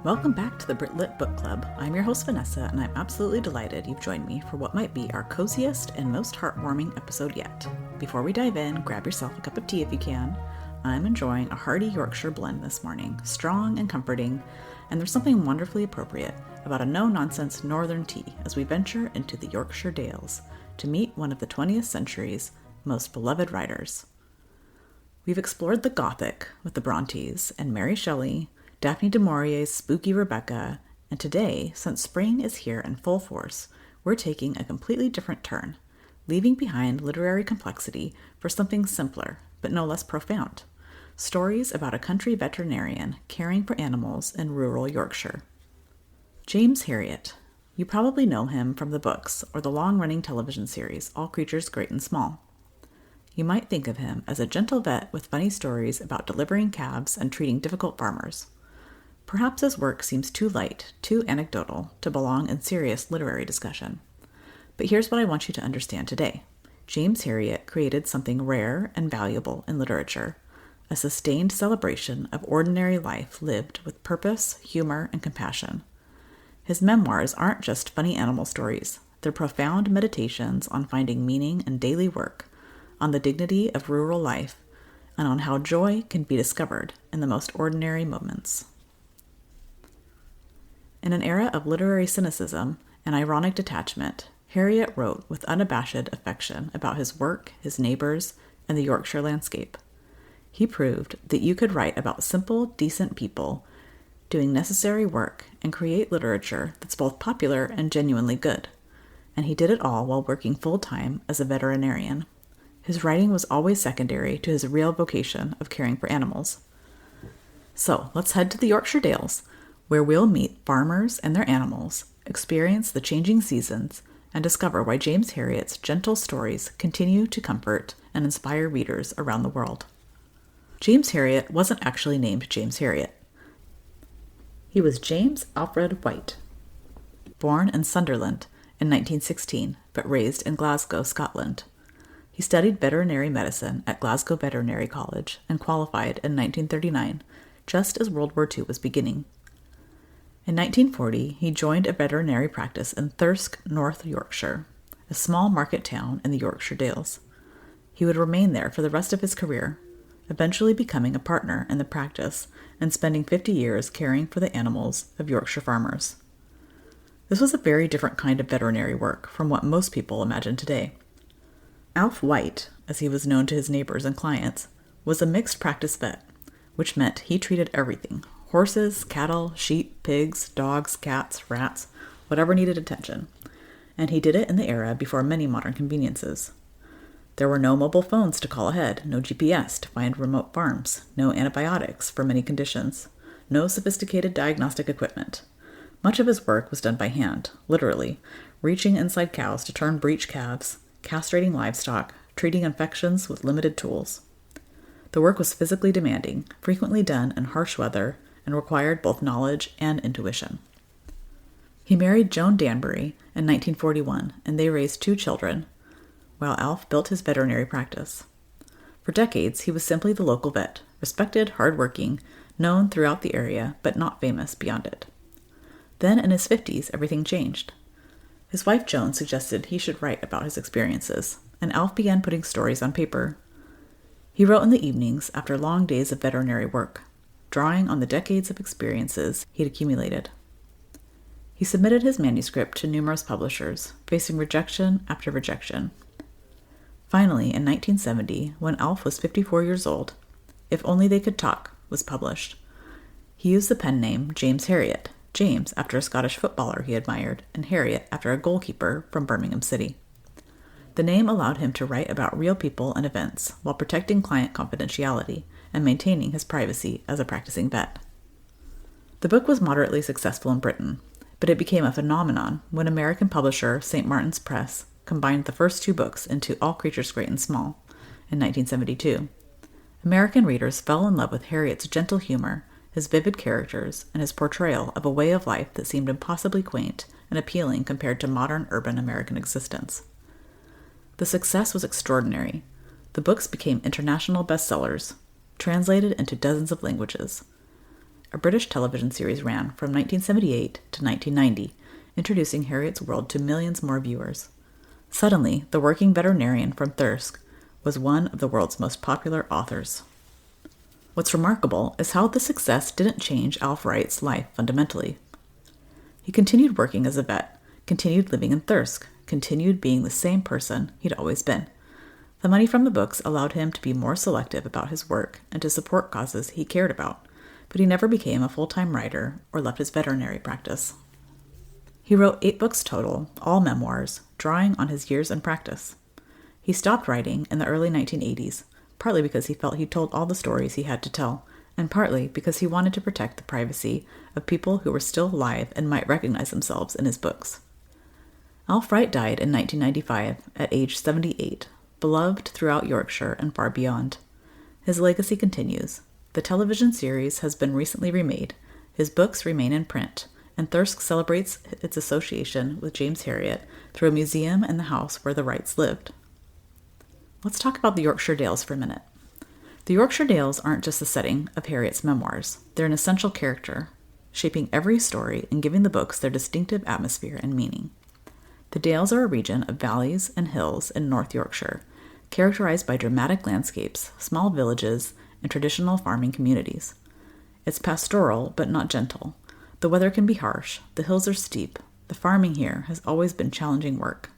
Welcome back to the Brit Lit Book Club. I'm your host Vanessa, and I'm absolutely delighted you've joined me for what might be our coziest and most heartwarming episode yet. Before we dive in, grab yourself a cup of tea if you can. I'm enjoying a hearty Yorkshire blend this morning, strong and comforting, and there's something wonderfully appropriate about a no-nonsense northern tea as we venture into the Yorkshire Dales to meet one of the 20th century's most beloved writers. We've explored the Gothic with the Brontes and Mary Shelley, Daphne du Maurier's spooky Rebecca, and today, since spring is here in full force, we're taking a completely different turn, leaving behind literary complexity for something simpler, but no less profound. Stories about a country veterinarian caring for animals in rural Yorkshire. James Herriot. You probably know him from the books or the long-running television series All Creatures Great and Small. You might think of him as a gentle vet with funny stories about delivering calves and treating difficult farmers. Perhaps his work seems too light, too anecdotal, to belong in serious literary discussion. But here's what I want you to understand today. James Herriot created something rare and valuable in literature, a sustained celebration of ordinary life lived with purpose, humor, and compassion. His memoirs aren't just funny animal stories. They're profound meditations on finding meaning in daily work, on the dignity of rural life, and on how joy can be discovered in the most ordinary moments. In an era of literary cynicism and ironic detachment, Herriot wrote with unabashed affection about his work, his neighbors, and the Yorkshire landscape. He proved that you could write about simple, decent people doing necessary work and create literature that's both popular and genuinely good. And he did it all while working full-time as a veterinarian. His writing was always secondary to his real vocation of caring for animals. So let's head to the Yorkshire Dales, where we'll meet farmers and their animals, experience the changing seasons, and discover why James Herriot's gentle stories continue to comfort and inspire readers around the world. James Herriot wasn't actually named James Herriot. He was James Alfred Wight, born in Sunderland in 1916, but raised in Glasgow, Scotland. He studied veterinary medicine at Glasgow Veterinary College and qualified in 1939, just as World War II was beginning. In 1940, he joined a veterinary practice in Thirsk, North Yorkshire, a small market town in the Yorkshire Dales. He would remain there for the rest of his career, eventually becoming a partner in the practice and spending 50 years caring for the animals of Yorkshire farmers. This was a very different kind of veterinary work from what most people imagine today. Alf Wight, as he was known to his neighbors and clients, was a mixed practice vet, which meant he treated everything: horses, cattle, sheep, pigs, dogs, cats, rats, whatever needed attention. And he did it in the era before many modern conveniences. There were no mobile phones to call ahead, no GPS to find remote farms, no antibiotics for many conditions, no sophisticated diagnostic equipment. Much of his work was done by hand, literally, reaching inside cows to turn breech calves, castrating livestock, treating infections with limited tools. The work was physically demanding, frequently done in harsh weather, and required both knowledge and intuition. He married Joan Danbury in 1941, and they raised 2 children, while Alf built his veterinary practice. For decades, he was simply the local vet, respected, hardworking, known throughout the area, but not famous beyond it. Then, in his 50s, everything changed. His wife Joan suggested he should write about his experiences, and Alf began putting stories on paper. He wrote in the evenings after long days of veterinary work, drawing on the decades of experiences he'd accumulated. He submitted his manuscript to numerous publishers, facing rejection after rejection. Finally, in 1970, when Alf was 54 years old, If Only They Could Talk was published. He used the pen name James Herriot, James after a Scottish footballer he admired, and Herriot after a goalkeeper from Birmingham City. The name allowed him to write about real people and events while protecting client confidentiality and maintaining his privacy as a practicing vet. The book was moderately successful in Britain, but it became a phenomenon when American publisher St. Martin's Press combined the first 2 books into All Creatures Great and Small in 1972. American readers fell in love with Herriot's gentle humor, his vivid characters, and his portrayal of a way of life that seemed impossibly quaint and appealing compared to modern urban American existence. The success was extraordinary. The books became international bestsellers, translated into dozens of languages. a British television series ran from 1978 to 1990, introducing Herriot's world to millions more viewers. Suddenly, the working veterinarian from Thirsk was one of the world's most popular authors. What's remarkable is how the success didn't change Alf Wight's life fundamentally. He continued working as a vet, continued living in Thirsk, continued being the same person he'd always been. The money from the books allowed him to be more selective about his work and to support causes he cared about, but he never became a full-time writer or left his veterinary practice. He wrote 8 books total, all memoirs, drawing on his years in practice. He stopped writing in the early 1980s, partly because he felt he'd told all the stories he had to tell, and partly because he wanted to protect the privacy of people who were still alive and might recognize themselves in his books. Alf Wight died in 1995 at age 78, beloved throughout Yorkshire and far beyond. His legacy continues. The television series has been recently remade, his books remain in print, and Thirsk celebrates its association with James Herriot through a museum and the house where the Wrights lived. Let's talk about the Yorkshire Dales for a minute. The Yorkshire Dales aren't just the setting of Herriot's memoirs. They're an essential character, shaping every story and giving the books their distinctive atmosphere and meaning. The Dales are a region of valleys and hills in North Yorkshire, characterized by dramatic landscapes, small villages, and traditional farming communities. It's pastoral, but not gentle. The weather can be harsh, the hills are steep, the farming here has always been challenging work.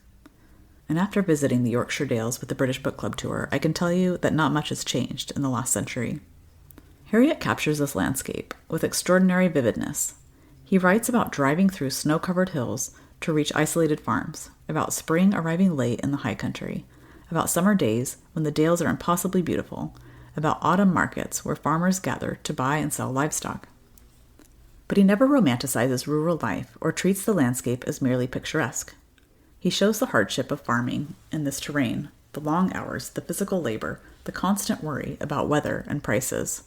And after visiting the Yorkshire Dales with the British Book Club tour, I can tell you that not much has changed in the last century. Herriot captures this landscape with extraordinary vividness. He writes about driving through snow-covered hills to reach isolated farms, about spring arriving late in the high country, about summer days when the dales are impossibly beautiful, about autumn markets where farmers gather to buy and sell livestock. But he never romanticizes rural life or treats the landscape as merely picturesque. He shows the hardship of farming in this terrain, the long hours, the physical labor, the constant worry about weather and prices,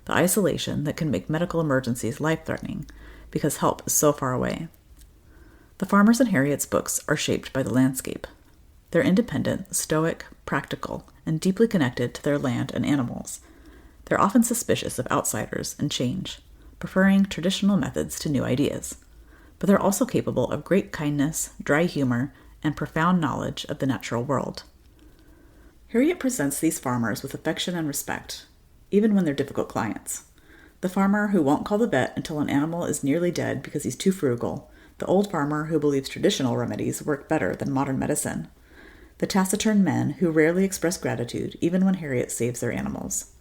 the isolation that can make medical emergencies life-threatening because help is so far away. The farmers in Herriot's books are shaped by the landscape. They're independent, stoic, practical, and deeply connected to their land and animals. They're often suspicious of outsiders and change, preferring traditional methods to new ideas. But they're also capable of great kindness, dry humor, and profound knowledge of the natural world. Herriot presents these farmers with affection and respect, even when they're difficult clients. The farmer who won't call the vet until an animal is nearly dead because he's too frugal, the old farmer who believes traditional remedies work better than modern medicine, the taciturn men who rarely express gratitude even when Herriot saves their animals.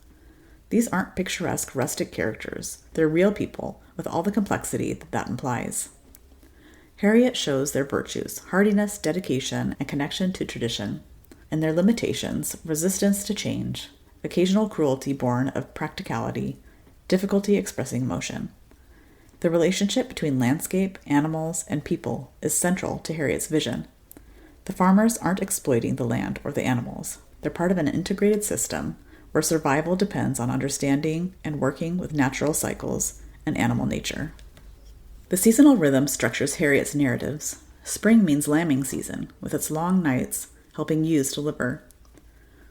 These aren't picturesque, rustic characters. They're real people, with all the complexity that implies. Herriot shows their virtues, hardiness, dedication, and connection to tradition, and their limitations, resistance to change, occasional cruelty born of practicality, difficulty expressing emotion. The relationship between landscape, animals, and people is central to Herriot's vision. The farmers aren't exploiting the land or the animals. They're part of an integrated system where survival depends on understanding and working with natural cycles and animal nature. The seasonal rhythm structures Herriot's narratives. Spring means lambing season, with its long nights helping ewes deliver.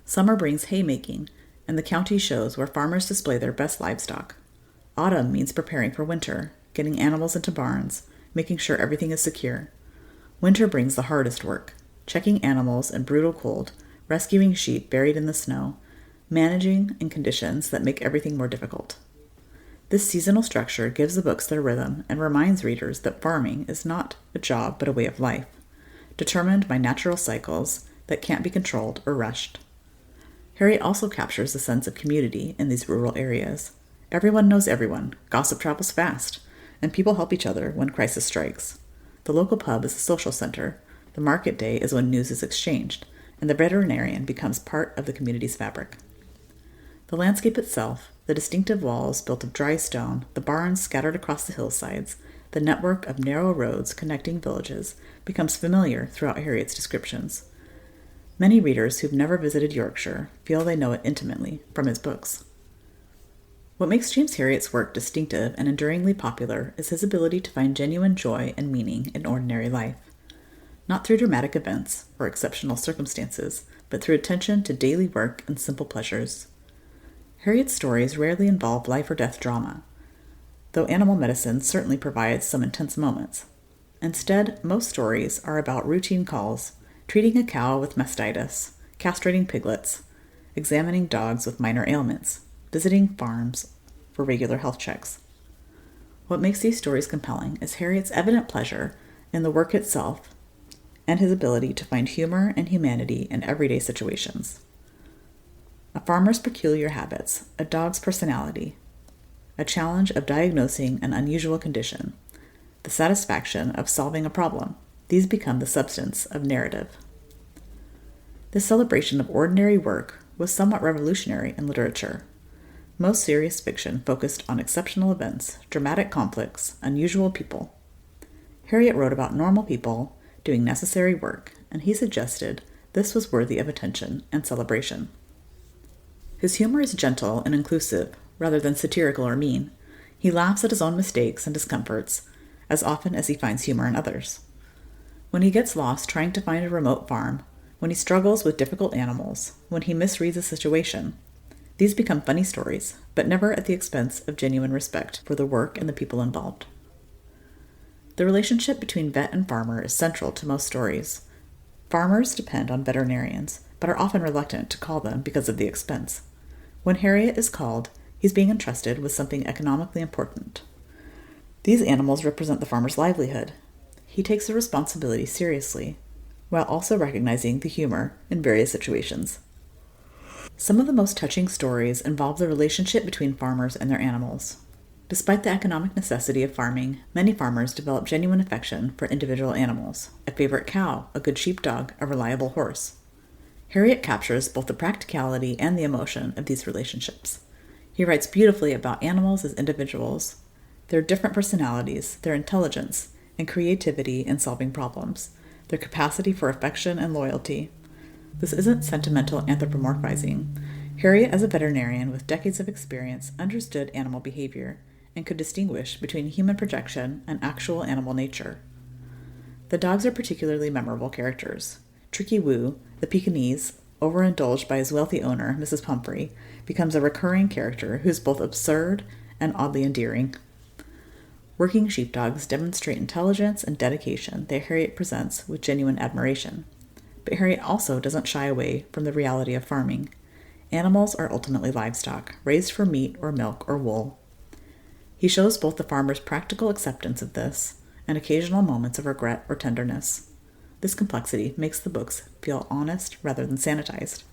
Summer brings haymaking, and the county shows where farmers display their best livestock. Autumn means preparing for winter, getting animals into barns, making sure everything is secure. Winter brings the hardest work, checking animals in brutal cold, rescuing sheep buried in the snow, managing in conditions that make everything more difficult. This seasonal structure gives the books their rhythm and reminds readers that farming is not a job but a way of life, determined by natural cycles that can't be controlled or rushed. Herriot also captures the sense of community in these rural areas. Everyone knows everyone, gossip travels fast, and people help each other when crisis strikes. The local pub is a social center, the market day is when news is exchanged, and the veterinarian becomes part of the community's fabric. The landscape itself, the distinctive walls built of dry stone, the barns scattered across the hillsides, the network of narrow roads connecting villages, becomes familiar throughout Herriot's descriptions. Many readers who've never visited Yorkshire feel they know it intimately from his books. What makes James Herriot's work distinctive and enduringly popular is his ability to find genuine joy and meaning in ordinary life. Not through dramatic events or exceptional circumstances, but through attention to daily work and simple pleasures. Herriot's stories rarely involve life or death drama. though animal medicine certainly provides some intense moments. Instead, most stories are about routine calls, treating a cow with mastitis, castrating piglets, examining dogs with minor ailments, visiting farms for regular health checks. What makes these stories compelling is Herriot's evident pleasure in the work itself and his ability to find humor and humanity in everyday situations. A farmer's peculiar habits, a dog's personality, a challenge of diagnosing an unusual condition, the satisfaction of solving a problem, these become the substance of narrative. This celebration of ordinary work was somewhat revolutionary in literature. Most serious fiction focused on exceptional events, dramatic conflicts, unusual people. Herriot wrote about normal people doing necessary work, and he suggested this was worthy of attention and celebration. His humor is gentle and inclusive, rather than satirical or mean. He laughs at his own mistakes and discomforts as often as he finds humor in others. When he gets lost trying to find a remote farm, when he struggles with difficult animals, when he misreads a situation, these become funny stories, but never at the expense of genuine respect for the work and the people involved. The relationship between vet and farmer is central to most stories. Farmers depend on veterinarians, but are often reluctant to call them because of the expense. When Herriot is called, he's being entrusted with something economically important. These animals represent the farmer's livelihood. He takes the responsibility seriously, while also recognizing the humor in various situations. Some of the most touching stories involve the relationship between farmers and their animals. Despite the economic necessity of farming, many farmers develop genuine affection for individual animals, a favorite cow, a good sheepdog, a reliable horse. Herriot captures both the practicality and the emotion of these relationships. He writes beautifully about animals as individuals, their different personalities, their intelligence, and creativity in solving problems, their capacity for affection and loyalty. This isn't sentimental anthropomorphizing. Herriot, as a veterinarian with decades of experience, understood animal behavior and could distinguish between human projection and actual animal nature. The dogs are particularly memorable characters. Tricky Woo, the Pekingese, overindulged by his wealthy owner, Mrs. Pumphrey, becomes a recurring character who's both absurd and oddly endearing. Working sheepdogs demonstrate intelligence and dedication that Herriot presents with genuine admiration. But Herriot also doesn't shy away from the reality of farming. Animals are ultimately livestock, raised for meat or milk or wool. He shows both the farmer's practical acceptance of this and occasional moments of regret or tenderness. This complexity makes the books feel honest rather than sanitized.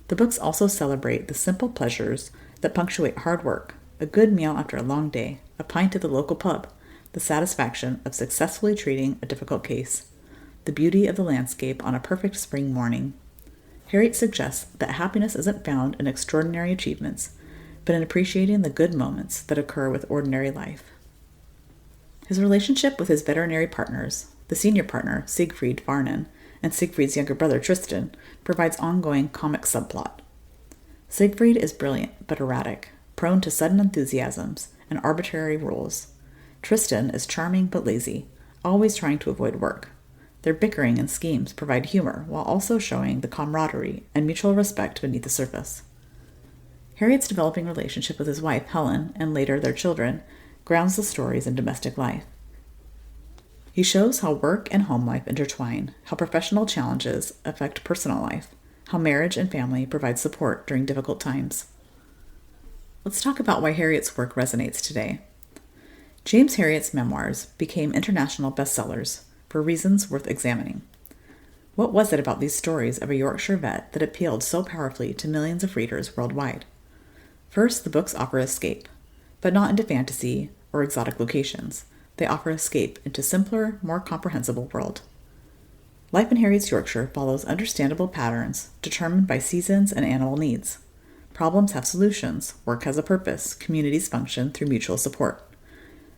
The books also celebrate the simple pleasures that punctuate hard work, a good meal after a long day, a pint at the local pub, the satisfaction of successfully treating a difficult case, the beauty of the landscape on a perfect spring morning. Herriot suggests that happiness isn't found in extraordinary achievements, but in appreciating the good moments that occur with ordinary life. His relationship with his veterinary partners, the senior partner, Siegfried Varnon, and Siegfried's younger brother, Tristan, provides ongoing comic subplot. Siegfried is brilliant but erratic, prone to sudden enthusiasms and arbitrary rules. Tristan is charming but lazy, always trying to avoid work. Their bickering and schemes provide humor while also showing the camaraderie and mutual respect beneath the surface. Herriot's developing relationship with his wife, Helen, and later their children, grounds the stories in domestic life. He shows how work and home life intertwine, how professional challenges affect personal life, how marriage and family provide support during difficult times. Let's talk about why Herriot's work resonates today. James Herriot's memoirs became international bestsellers for reasons worth examining. What was it about these stories of a Yorkshire vet that appealed so powerfully to millions of readers worldwide? First, the books offer escape, but not into fantasy or exotic locations. They offer escape into simpler, more comprehensible world. Life in Herriot's Yorkshire follows understandable patterns determined by seasons and animal needs. Problems have solutions, work has a purpose, communities function through mutual support.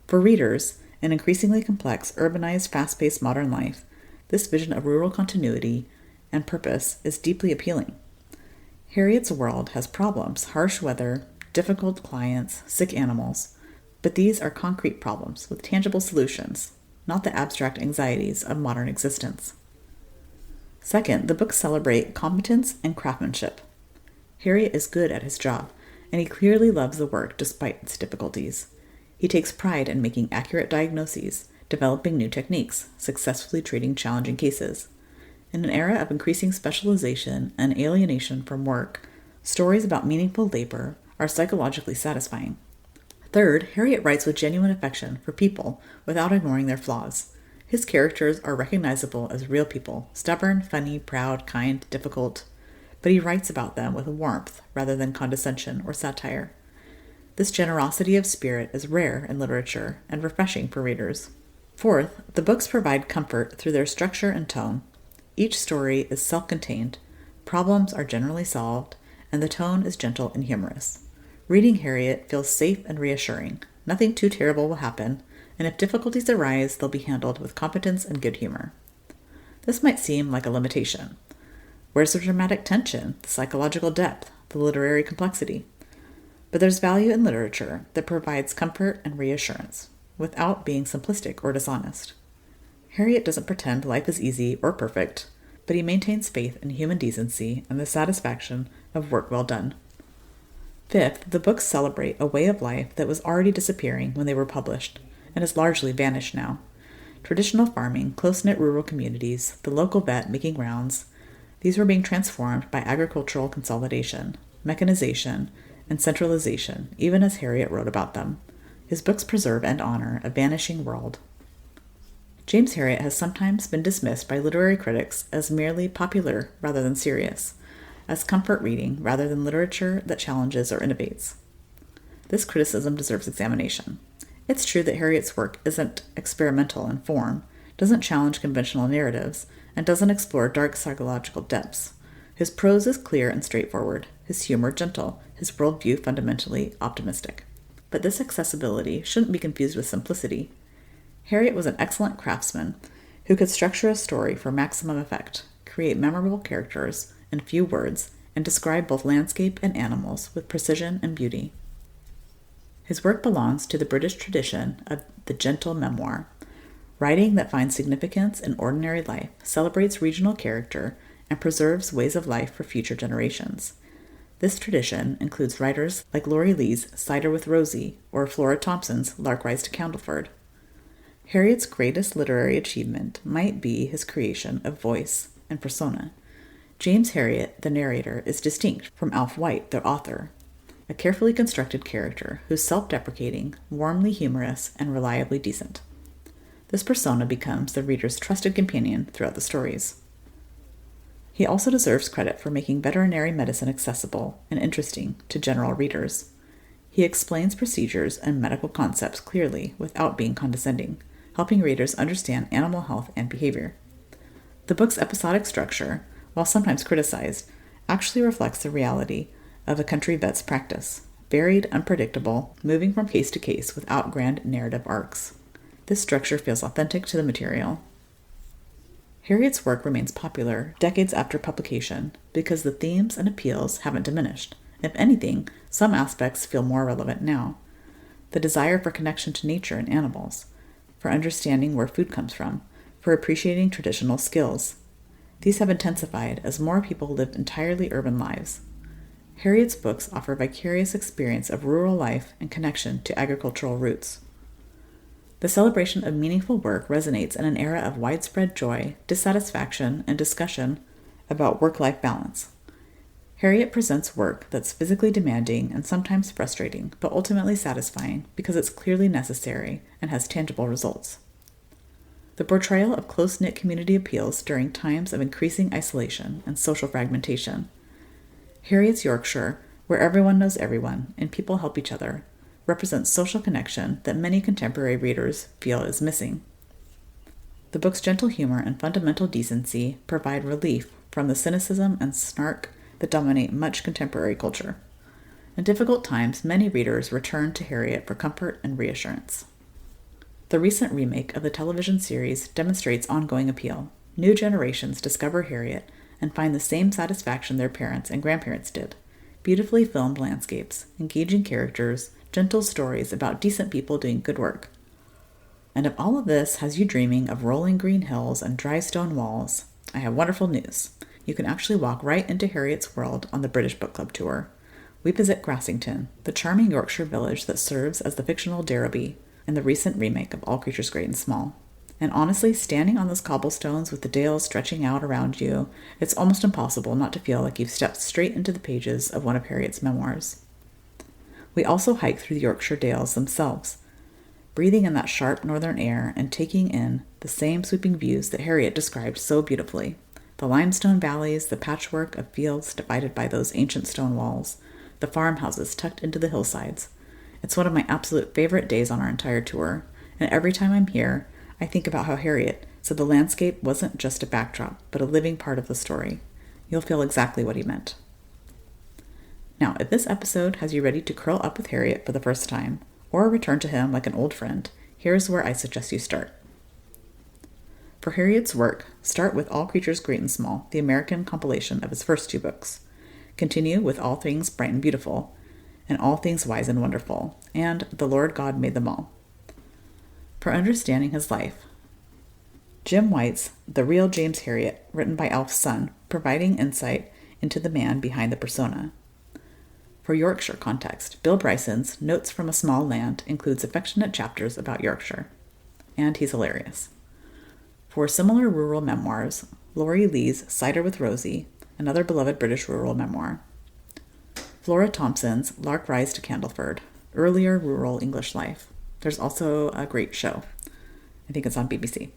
For readers, in increasingly complex, urbanized, fast-paced modern life, this vision of rural continuity and purpose is deeply appealing. Herriot's world has problems, harsh weather, difficult clients, sick animals, but these are concrete problems with tangible solutions, not the abstract anxieties of modern existence. Second, the books celebrate competence and craftsmanship. Herriot is good at his job, and he clearly loves the work despite its difficulties. He takes pride in making accurate diagnoses, developing new techniques, successfully treating challenging cases. In an era of increasing specialization and alienation from work, stories about meaningful labor are psychologically satisfying. Third, Herriot writes with genuine affection for people without ignoring their flaws. His characters are recognizable as real people, stubborn, funny, proud, kind, difficult, but he writes about them with warmth rather than condescension or satire. This generosity of spirit is rare in literature and refreshing for readers. Fourth, the books provide comfort through their structure and tone. Each story is self-contained, problems are generally solved, and the tone is gentle and humorous. Reading Herriot feels safe and reassuring. Nothing too terrible will happen, and if difficulties arise, they'll be handled with competence and good humor. This might seem like a limitation. Where's the dramatic tension, the psychological depth, the literary complexity? But there's value in literature that provides comfort and reassurance, without being simplistic or dishonest. Herriot doesn't pretend life is easy or perfect, but he maintains faith in human decency and the satisfaction of work well done. Fifth, the books celebrate a way of life that was already disappearing when they were published, and has largely vanished now. Traditional farming, close-knit rural communities, the local vet making rounds, these were being transformed by agricultural consolidation, mechanization, and centralization, even as Herriot wrote about them. His books preserve and honor a vanishing world. James Herriot has sometimes been dismissed by literary critics as merely popular rather than serious, as comfort reading rather than literature that challenges or innovates. This criticism deserves examination. It's true that Herriot's work isn't experimental in form, doesn't challenge conventional narratives, and doesn't explore dark psychological depths. His prose is clear and straightforward, his humor gentle, his worldview fundamentally optimistic. But this accessibility shouldn't be confused with simplicity. Herriot was an excellent craftsman who could structure a story for maximum effect, create memorable characters in few words, and describe both landscape and animals with precision and beauty. His work belongs to the British tradition of the gentle memoir. Writing that finds significance in ordinary life, celebrates regional character, and preserves ways of life for future generations. This tradition includes writers like Laurie Lee's Cider with Rosie or Flora Thompson's Lark Rise to Candleford. Herriot's greatest literary achievement might be his creation of voice and persona. James Herriot, the narrator, is distinct from Alf Wight, the author, a carefully constructed character who's self-deprecating, warmly humorous, and reliably decent. This persona becomes the reader's trusted companion throughout the stories. He also deserves credit for making veterinary medicine accessible and interesting to general readers. He explains procedures and medical concepts clearly without being condescending, helping readers understand animal health and behavior. The book's episodic structure, while sometimes criticized, actually reflects the reality of a country vet's practice, varied, unpredictable, moving from case to case without grand narrative arcs. This structure feels authentic to the material. Herriot's work remains popular decades after publication because the themes and appeals haven't diminished. If anything, some aspects feel more relevant now. The desire for connection to nature and animals, for understanding where food comes from, for appreciating traditional skills. These have intensified as more people live entirely urban lives. Herriot's books offer vicarious experience of rural life and connection to agricultural roots. The celebration of meaningful work resonates in an era of widespread joy, dissatisfaction, and discussion about work-life balance. Herriot presents work that's physically demanding and sometimes frustrating, but ultimately satisfying because it's clearly necessary and has tangible results. The portrayal of close-knit community appeals during times of increasing isolation and social fragmentation. Herriot's Yorkshire, where everyone knows everyone and people help each other, represents social connection that many contemporary readers feel is missing. The book's gentle humor and fundamental decency provide relief from the cynicism and snark that dominate much contemporary culture. In difficult times, many readers return to Herriot for comfort and reassurance. The recent remake of the television series demonstrates ongoing appeal. New generations discover Herriot and find the same satisfaction their parents and grandparents did. Beautifully filmed landscapes, engaging characters, gentle stories about decent people doing good work. And if all of this has you dreaming of rolling green hills and dry stone walls, I have wonderful news. You can actually walk right into Herriot's world on the British Book Club tour. We visit Grassington, the charming Yorkshire village that serves as the fictional Derby in the recent remake of All Creatures Great and Small. And honestly, standing on those cobblestones with the Dales stretching out around you, it's almost impossible not to feel like you've stepped straight into the pages of one of Herriot's memoirs. We also hike through the Yorkshire Dales themselves, breathing in that sharp northern air and taking in the same sweeping views that Herriot described so beautifully. The limestone valleys, the patchwork of fields divided by those ancient stone walls, the farmhouses tucked into the hillsides. It's one of my absolute favorite days on our entire tour, and every time I'm here, I think about how Herriot said the landscape wasn't just a backdrop, but a living part of the story. You'll feel exactly what he meant. Now, if this episode has you ready to curl up with Herriot for the first time, or return to him like an old friend, here's where I suggest you start. For Herriot's work, start with All Creatures Great and Small, the American compilation of his first 2 books. Continue with All Things Bright and Beautiful, and All Things Wise and Wonderful, and The Lord God Made Them All. For understanding his life, Jim White's The Real James Herriot, written by Alf's son, providing insight into the man behind the persona. For Yorkshire context, Bill Bryson's Notes from a Small Land includes affectionate chapters about Yorkshire, and he's hilarious. For similar rural memoirs, Laurie Lee's Cider with Rosie, another beloved British rural memoir. Flora Thompson's Lark Rise to Candleford, earlier rural English life. There's also a great show. I think it's on BBC.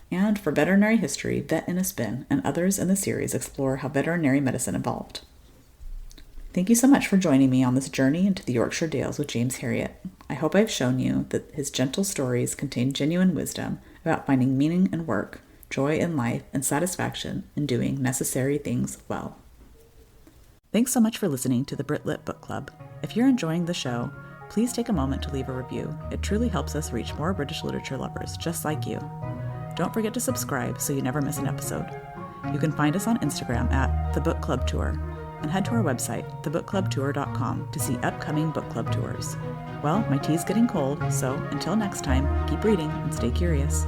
And for veterinary history, Vet in a Spin and others in the series explore how veterinary medicine evolved. Thank you so much for joining me on this journey into the Yorkshire Dales with James Herriot. I hope I've shown you that his gentle stories contain genuine wisdom about finding meaning in work, joy in life, and satisfaction in doing necessary things well. Thanks so much for listening to the Brit Lit Book Club. If you're enjoying the show, please take a moment to leave a review. It truly helps us reach more British literature lovers just like you. Don't forget to subscribe so you never miss an episode. You can find us on Instagram at The Book Club Tour, and head to our website, thebookclubtour.com, to see upcoming book club tours. Well, my tea's getting cold, so until next time, keep reading and stay curious.